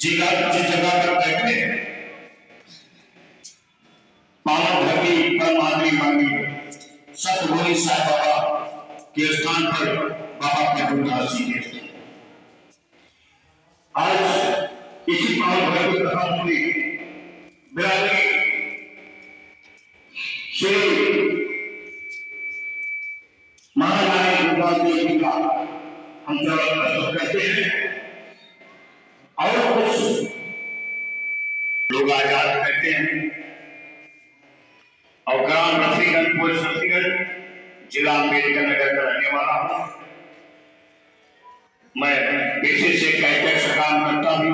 जिस जगह पर बैठे पावन धरती परमात्मी मंदिर सतगुरु साईं बाबा के स्थान पर बाबा प्रभुदास जी के स्थान आज इसी पावन धरती कथा हुई बिरादरी श्री महारानी दुर्गावती जी का हम जब कहते हैं और कुछ लोग आजाद कहते हैं और ग्राम रफीगंज शक्तिगंज जिला अम्बेडकर नगर का रहने वाला हूं। मैं पेशे से कैटर से काम करता हूं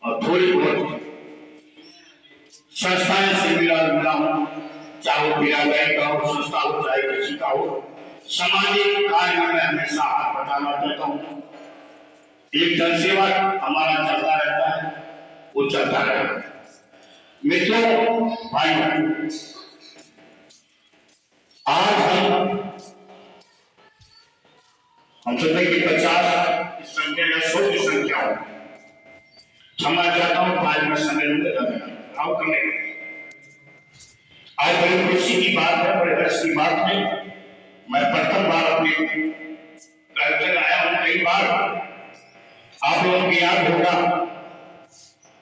और थोड़ी बहुत संस्थाएं से मिला हूं, चाहे वो विद्यालय का हो, संस्था हो, चाहे किसी का हो। सामाजिक कार्य में हमेशा हाथ बटाना चाहता हूं। एक जनसेवा हमारा चलता रहता है, वो चलता रहता है। मित्रों, भाई आज हम सोचते कि 50 की संख्या या 100 की संख्या हो। क्षमा चाहता हूं, आज मैं समय आओ करने आज बड़ी खुशी की बात है, बड़े हर्ष की बात है। मैं प्रथम बार अपने कार्यक्रम आया हूं। कई बार आप लोगों को याद होगा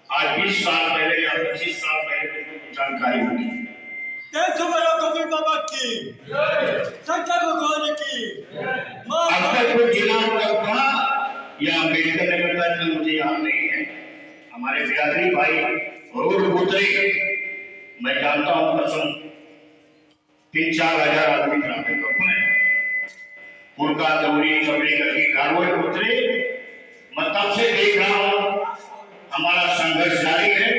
आज 20 साल पहले या 25 साल पहले जानकारी होगी। कबीर बाबा की शंकर भगवान की अब तक कोई जिला था या अम्बेडकर नगर का मुझे याद नहीं है। हमारे बिरादरी भाई रोड गुजरे, मैं जानता हूं कसम 3-4 हजार आदमी ग्रामीण में उनका दौरी कबड़ी करके गाड़ोए गुजरे। मैं तब से देख रहा हूं हमारा संघर्ष जारी है,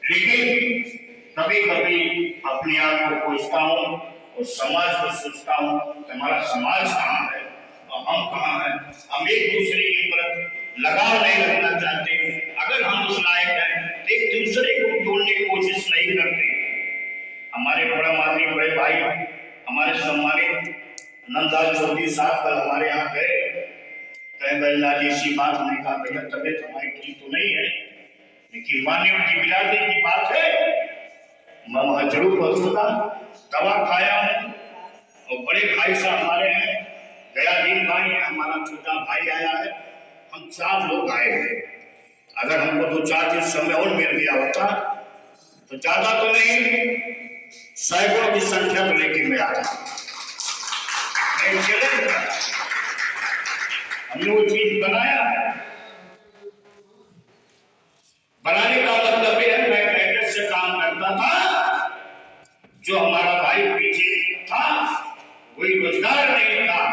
लेकिन कभी कभी अपने आप को पूछता हूं और समाज को सोचता हूं कि हमारा समाज कहां है और हम कहां हैं। हम एक दूसरे के प्रति लगाव नहीं रखना चाहते। अगर हम उस लायक हैं तो एक दूसरे को जोड़ने की कोशिश नहीं करते। हमारे बड़ा माननीय बड़े भाई हमारे सम्मानित नंदलाल चौधरी साहब कल हमारे यहाँ गए, कहे ऐसी बात नहीं कहा, भैया तबियत हमारी ठीक तो नहीं है, लेकिन मान्य उनकी बिरादरी की बात है, मैं वहां जरूर पहुंचूंगा। दवा खाया हूं और बड़े भाई साहब हमारे हैं, दयादीन भाई है, हमारा छोटा भाई आया है, हम 4 लोग आए हैं। अगर हमको 2-4 दिन समय और मिल गया होता तो ज्यादा तो नहीं, सैकड़ों की संख्या को लेकर मैं आता। हमने वो चीज बनाया है। बनाने का मतलब है मैं कैडर से काम करता था, जो हमारा भाई पीछे था, कोई रोजगार नहीं था,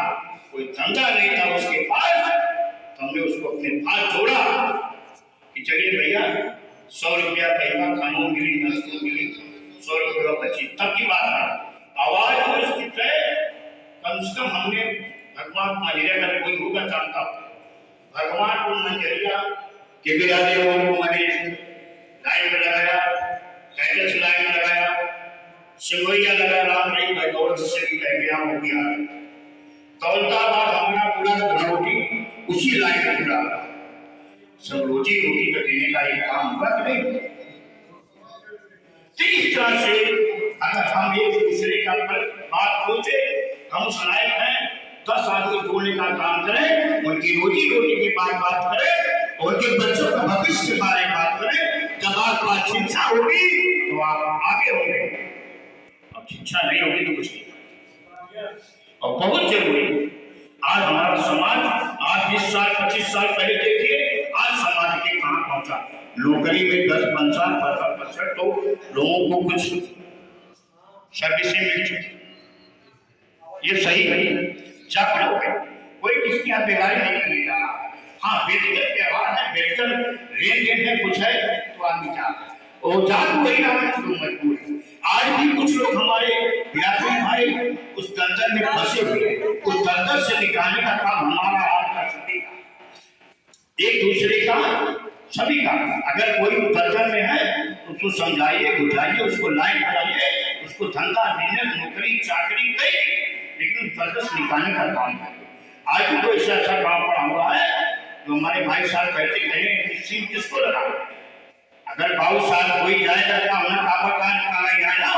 कोई धंधा नहीं था उसके पास, तो हमने उसको अपने पास जोड़ा कि चलिए भैया 100 रुपया पैसा खानों मिली, नस्तों मिली, 100 रुपया बची। तब की बात है, आवाज वो स्थित है। कम से कम हमने भगवान मंजरिया का कोई होगा जानता, भगवान को मंजरिया के बिरादे लोगों को मैंने लाइन में लगाया, कैडेट्स लाइन में लगाया, सिंगोइया लगा, राम रही भाई दौड़ से भी कह गया हो गया। दौलताबाद हमारा पूरा रोटी उसी लाइन में जुड़ा, सब रोजी रोटी का देने का एक काम हुआ कि नहीं। इस तरह से अगर हम एक दूसरे का बात सोचे, हम उस लायक हैं 10 आदमी जोड़ने का काम करें, उनकी रोजी रोटी की बात करें, उनके बच्चों का भविष्य के बारे में बात करें। जब आपके पास शिक्षा होगी तो आप आगे होंगे, अब शिक्षा नहीं होगी तो कुछ नहीं। और बहुत जरूरी आज हमारा समाज, आज 20 साल 25 साल पहले देखिए, आज समाज के कहां पहुंचा। नौकरी में 10-15% तो लोगों को कुछ सर्विसें मिल चुकी, ये सही नहीं है। जागरूक है, कोई किसकी यहाँ बेगारी नहीं करेगा। हाँ, व्यक्तिगत व्यवहार है, व्यक्तिगत लेन देन है, कुछ है तो आदमी चाहता है और जागरूक वही ना है तो मजबूर है। आज भी कुछ लोग हमारे बिरादरी भाई उस दलदल में फंसे हुए, उस दलदल से निकालने का काम हमारा हाथ कर सकेगा, एक दूसरे का, सभी का। अगर कोई दलदल में है तो उसको समझाइए, बुझाइए, उसको लाइन कराइए, उसको धंधा, बिजनेस, नौकरी, चाकरी करिए, लेकिन दलदल से निकालने का काम करिए। आज भी कोई ऐसा काम पड़ा हुआ है जो हमारे भाई साहब कहते हैं सीन किसको लगा? अगर बाबू साहब कोई जाएगा तो हमने पापा का जाए ना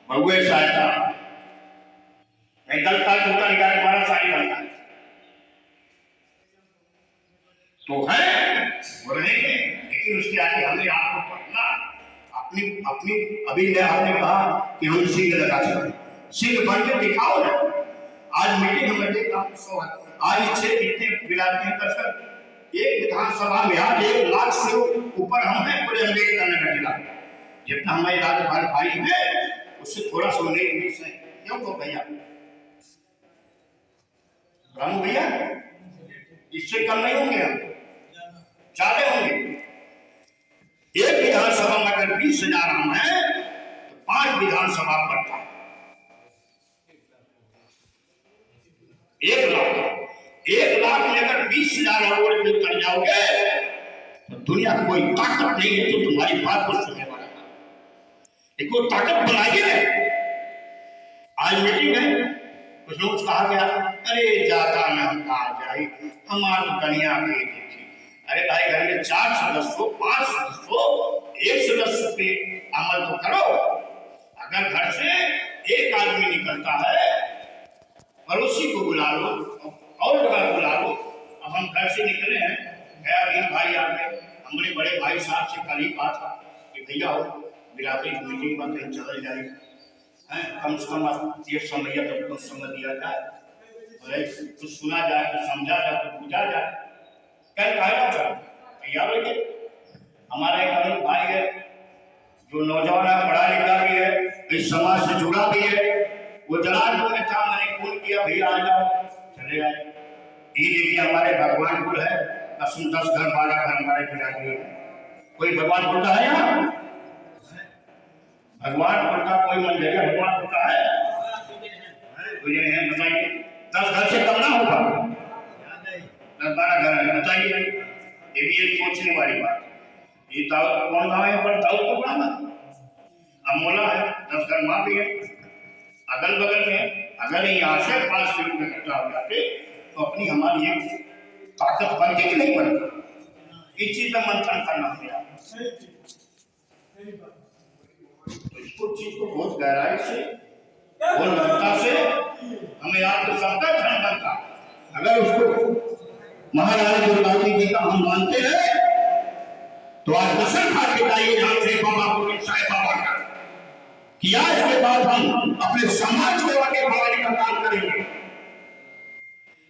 बहुए साहब का मैं गलता जूता निकाल हमारा सारी गलता तो है वो रहेंगे, लेकिन उसके आगे हमें आपको पढ़ना अपनी अपनी अभी आपने कहा कि हम सिंह लगा सकते, सिंह बन के दिखाओ ना। आज मीटिंग में देखा आज इच्छे कितने विराट नहीं कर सकते। एक विधानसभा में आज 1 लाख से ऊपर हम हैं पूरे अम्बेडकर नगर जिला, जितना हमारे राजभार भाई है उससे थोड़ा सा नहीं मिस है। क्यों तो भैया रामू भैया इससे कम नहीं होंगे, हम ज्यादा होंगे। एक विधानसभा में अगर 20,000 हम हैं तो 5 विधानसभा पड़ता है 1 लाख में अगर 20,000 वोट में कर जाओगे तो दुनिया कोई ताकत नहीं है तो तुम्हारी बात को सुनने वाला एक वो ताकत बनाइए। आज मीटिंग है कुछ लोग कहा गया अरे जाता न हम कहा जाए हमारी कन्या के देखी। अरे भाई घर में 4 सदस्य 5 सदस्य 1 सदस्य पे अमल तो करो। अगर घर से एक आदमी निकलता है पड़ोसी को बुला लो और जगह बुला लो। अब हम घर से निकले हैं गया दिन भाई आ गए, हमारे बड़े भाई साहब से कल ही कहा था कि भैया हो बिरादरी मीटिंग में कहीं चल जाएगी कम से कम ये समय तक कुछ समझ दिया जाए, कुछ सुना जाए, कुछ समझा जाए, कुछ पूछा जाए। कल कहा तैयार हो गए। हमारा एक अमित भाई है जो नौजवान है, पढ़ा लिखा भी है, इस समाज से जुड़ा भी है। वो जलालपुर में था, मैंने फोन किया भैया आ जाओ, चले आए। ये देखिए हमारे भगवानपुर है 10 घर 12 घर हमारे बिरादरी है। कोई भगवानपुर का है यहाँ? भगवानपुर का कोई मंदिर है? भगवानपुर का है मुझे है बताइए। 10 घर से कम ना होगा, 10-12 घर है बताइए। ये भी एक सोचने वाली बात। ये दाऊद कौन गाँव है पर दाऊद को बड़ा अमोला है, 10 घर वहां भी है अगल बगल में। अगर यहाँ से 5 किलोमीटर इकट्ठा हो जाते तो अपनी हमारी एक ताकत बनती कि नहीं बनती। इस चीज में मंथन करना पड़ा तो इसको चीज को बहुत गहराई से और गहनता से हमें आपको सबका ध्यान बनता। अगर उसको महाराज दुर्गावती जी का हम मानते हैं तो आज कसम खा के बताइए यहाँ से बाबा को साहेब बाबा का कि आज के बाद हम अपने समाज को आगे बढ़ाने का काम करेंगे।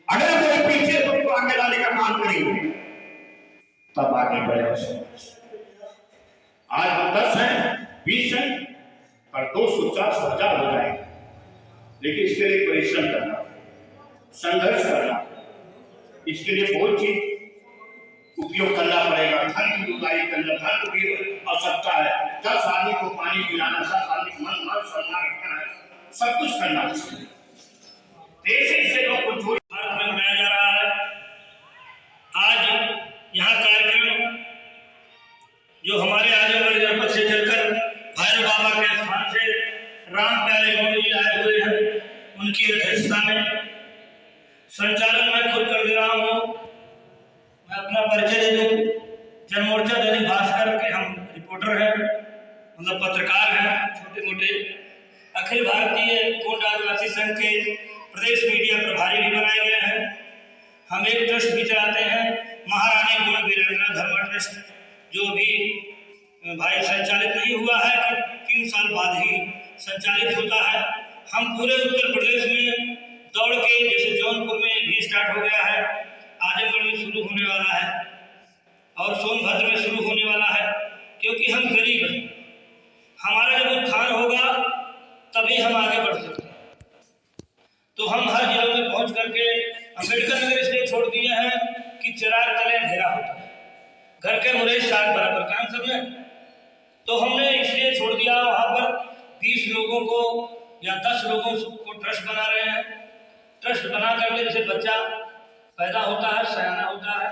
अगर कोई पीछे तो आगे लाने का काम करेंगे तब आगे बढ़ेगा समाज। आज हम 10 हैं 20 हैं पर 200-400,000 हो जाएंगे, लेकिन इसके लिए परिश्रम करना, संघर्ष करना, इसके लिए बहुत चीज उपयोग करना पड़ेगा। धन की जुताई करना, धन की आवश्यकता है। 10 आदमी को पानी पिलाना, 10 आदमी को मान सम्मान रखना है, सब कुछ करना चाहिए। देश से लोग को भारत में मनाया जा रहा है। आज यहाँ कार्यक्रम जो हमारे आजमगढ़ जनपद से चलकर भैरव बाबा के स्थान से राम प्यारे गौड़ जी आए हुए हैं, उनकी अध्यक्षता में संचालन मैं खुद कर दे रहा हूँ। मैं अपना परिचय दे दूं। जनमोर्चा दैनिक भास्कर के हम रिपोर्टर हैं, मतलब पत्रकार हैं छोटे मोटे। अखिल भारतीय कोंड आदिवासी संघ के प्रदेश मीडिया प्रभारी भी बनाए गए हैं। हम एक ट्रस्ट भी चलाते हैं, महारानी गुण वीरेंद्र धर्म ट्रस्ट, जो अभी भाई संचालित नहीं हुआ है, 3 साल बाद ही संचालित होता है। हम पूरे उत्तर प्रदेश में दौड़ के, जैसे जौनपुर में भी स्टार्ट हो गया है, आजमगढ़ में शुरू होने वाला है और सोनभद्र में शुरू होने वाला है। क्योंकि हम गरीब हैं, हमारा जब उत्थान होगा तभी हम आगे बढ़ सकते हैं। तो हम हर जिलों में पहुंच करके अम्बेडकर नगर इसलिए छोड़ दिए हैं कि चिराग तले अंधेरा होता है, घर के मुरे 7 बराबर काम समय। तो हमने इसलिए छोड़ दिया। वहां पर 20 लोगों को या 10 लोगों को ट्रस्ट बना रहे हैं। ट्रस्ट बना करके जैसे बच्चा पैदा होता है, सयाना होता है,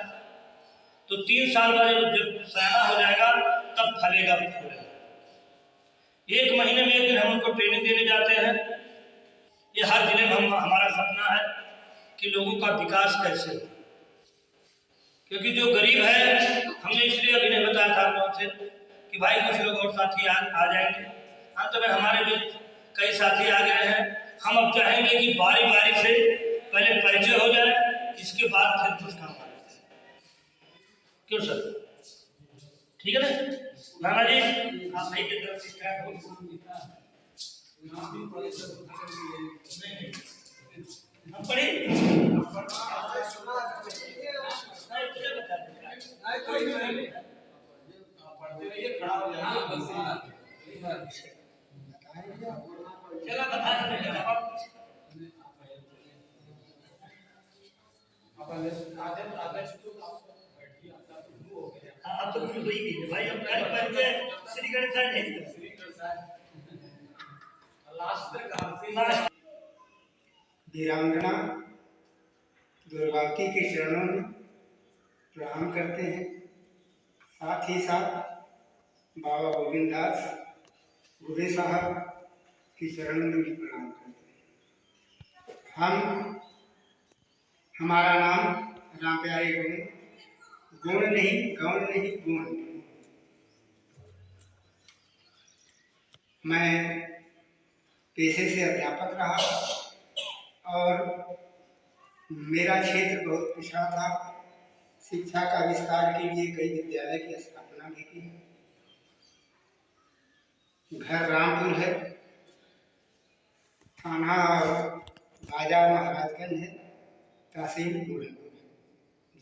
तो 3 साल बाद जब सयाना हो जाएगा तब फलेगा फूलेगा। 1 महीने में 1 दिन हम उनको ट्रेनिंग देने जाते हैं। ये हर जिले में हमारा सपना है कि लोगों का विकास कैसे हो। क्योंकि जो गरीब है, हमने इसलिए अभी नहीं बताया था आप लोगों से कि भाई कुछ लोग और साथी आ जाएंगे। अंत में हमारे बीच कई साथी आ गए हैं। हम अब चाहेंगे कि बारी बारी से पहले परिचय हो जाए, इसके बाद फिर कुछ काम आए। क्यों सर? ठीक है ना नाना जी? आप भाई की तरफ से स्टार्ट हो। हम पढ़े चला बता आप तो कुछ वही नहीं भाई, हम कल परिचय श्रीगढ़ था नहीं लास्ट वीरांगना दुर्गावती के चरणों में प्रणाम करते हैं। साथ ही साथ बाबा गोविंद दास गुरे साहब के चरणों में भी प्रणाम करते हैं। हमारा नाम राम प्यारे गुण नहीं, गौण नहीं, गुण। मैं पेशे से अध्यापक रहा और मेरा क्षेत्र बहुत पिछड़ा था। शिक्षा का विस्तार के लिए कई विद्यालय की स्थापना भी की। घर रामपुर है, थाना और बाजार महाराजगंज है, तहसील उदयपुर,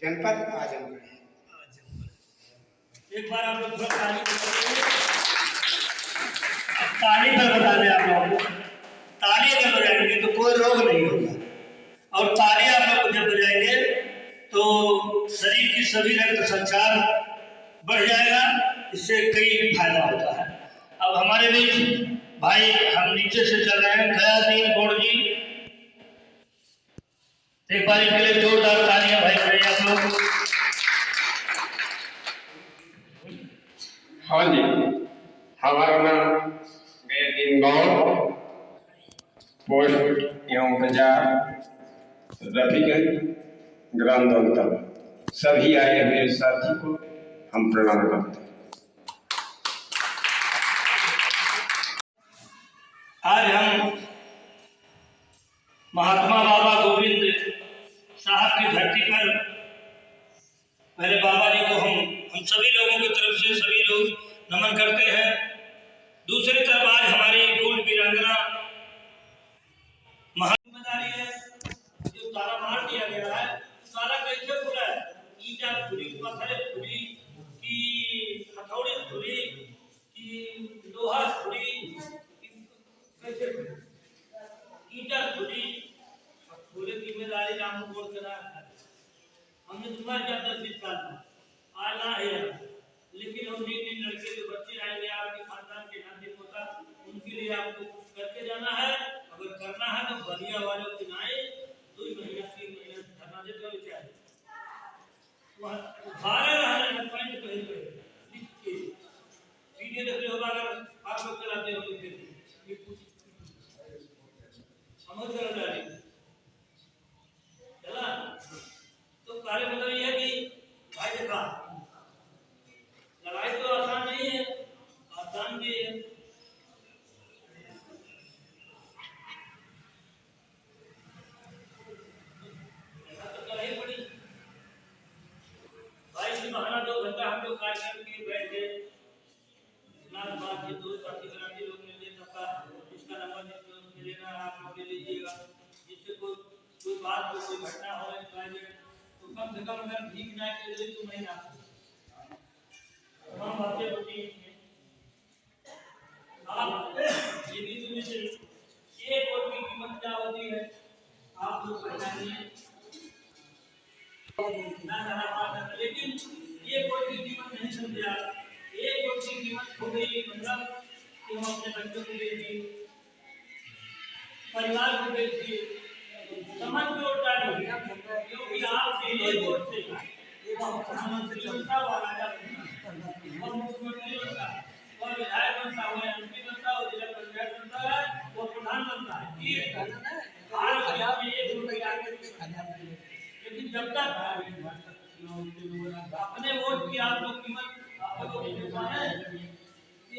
जनपद आजमगढ़ है। एक बार आप लोग ताली पर बता दें आप लोगों को। ताली अगर बजाएंगे तो कोई रोग नहीं होगा, और ताली आप लोग जब बजाएंगे तो शरीर की सभी रक्त संचार बढ़ जाएगा, इससे कई फायदा होता है। अब हमारे बीच भाई हम नीचे से चल रहे हैं, दयादीन गौड़ जी, एक बार इनके लिए जोरदार तालियां भाई बजाइए आप लोग। हाँ जी, हमारा नाम दयादीन गौड़, पोस्ट एवं बाजार रफीगंज, ग्राम दौलताबाद। सभी आए हुए साथी को हम प्रणाम करते हैं। आज हम महात्मा बाबा गोविंद साहब की धरती पर पहले बाबा जी को हम सभी लोगों की तरफ से सभी लोग नमन करते हैं। दूसरी तरफ आज हमारी गोल्ड वीरांगना जिम्मेदारी है, जो ताला मार दिया गया है, ताला कैसे खुला है? ईटा खुली, पत्थर खुली, कि हथौड़ी खुली, कि लोहा खुली, कैसे ईटा खुली? खुले की जिम्मेदारी राम को बोल कर हमने तुम्हारे क्या 10 साल आज ना है, लेकिन हम इन लड़के के बच्चे आएंगे आपके खानदान के नाते पोता, उनके लिए आपको करके जाना है। अगर करना है तो बलिया वाले को आए 2 महीना 3 महीना धरना दे दो चाहिए बारह रहने पॉइंट कहीं पे लिख के वीडियो देख रहे होगा, अगर आप लोग चलाते हो तो ये कुछ हम चला डालेंगे चला। तो कार्य मतलब ये है कि भाई देखा लड़ाई तो आसान नहीं है, आसान भी है। बहाना 2 घंटा हम लोग कार्यक्रम के बैठे बात ये 2 साथी कराते लोग मिलने सबका इसका नंबर लेना है, आप लोग ले लीजिएगा, जिससे कोई बात कोई घटना हो तो कम से कम अगर ठीक ना के लिए तो महीना हम बातें होती हैं। आप ये भी सुनिए चाहिए एक वोट की कीमत क्या होती है आप लोग पहचानिए ना, लेकिन ये वोट की कीमत नहीं समझे आप। एक वोट की कीमत हो गई मतलब कि हम अपने बच्चों को बेच दिए, परिवार को बेच दिए, समाज को वोट डाले, क्योंकि आपके एक वोट से प्रधानमंत्री बनता हुआ राजा बनता, और मुख्यमंत्री बनता, और विधायक बनता, वो एमपी बनता, और जिला पंचायत बनता है, वो प्रधान बनता है। ये भारत में एक वोट की आगे, लेकिन जब तक अपने वोट की आप लोग कीमत आपको नहीं माने।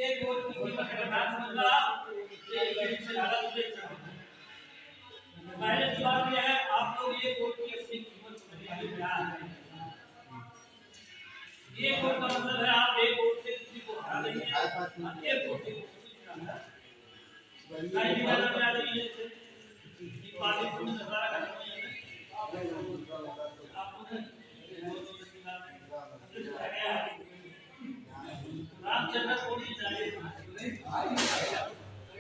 एक वोट की कीमत अगर ना समझा तो एक से ज्यादा दे सकते। पहले की बात यह है आप लोग ये वोट की अपनी कीमत समझिए क्या है। एक वोट का मतलब है आप एक वोट से किसी को हरा देंगे, एक वोट से कहीं भी जाना पड़ा नहीं है। ये पार्टी को नजारा करना है आपको रामचंद्र को ही चाहिए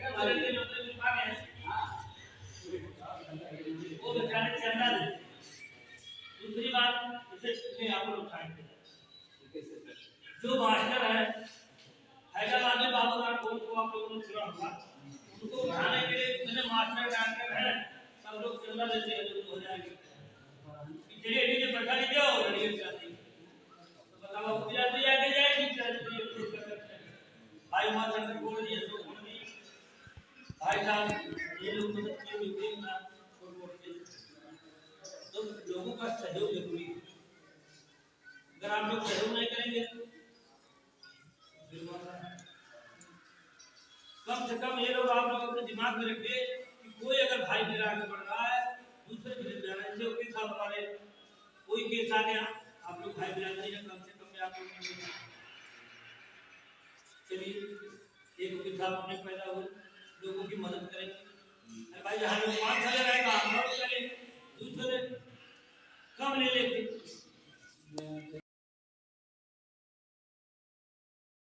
हमारे लिए लोग विभाग है वो बेचारे चंदा दे। दूसरी बात इसे आप लोग उठाएंगे जो मास्टर है हैदराबाद में बाबूराम कोल को आप लोगों ने सुना होगा, उनको उठाने के लिए इतने मास्टर डॉक्टर हैं सब लोग चंदा देते हैं तो हो जाएगी। चलिए डीजे पैसा नहीं दो लड़िए जाती तो बताओ गुजराती आगे जाएगी भाई मास्टर ने बोल दिया तो बोल दी भाई साहब ये लोग मदद के लिए ना तो लोगों का सहयोग जरूरी है। अगर आप लोग सहयोग नहीं करेंगे कम से कम ये लोग आप लोग अपने दिमाग में रखिए कि कोई अगर भाई मेरा आगे बढ़ रहा है दूसरे विलेज जा रहे हैं के साथ हमारे कोई केस आ गया आप लोग भाई बिरादरी नहीं है कम से कम आप लोग चलिए एक के साथ अपने पैदा हुए लोगों की मदद करेंगे। भाई यहाँ लोग 5 साल रहेगा हम लोग करेंगे दूसरे कम ले लेते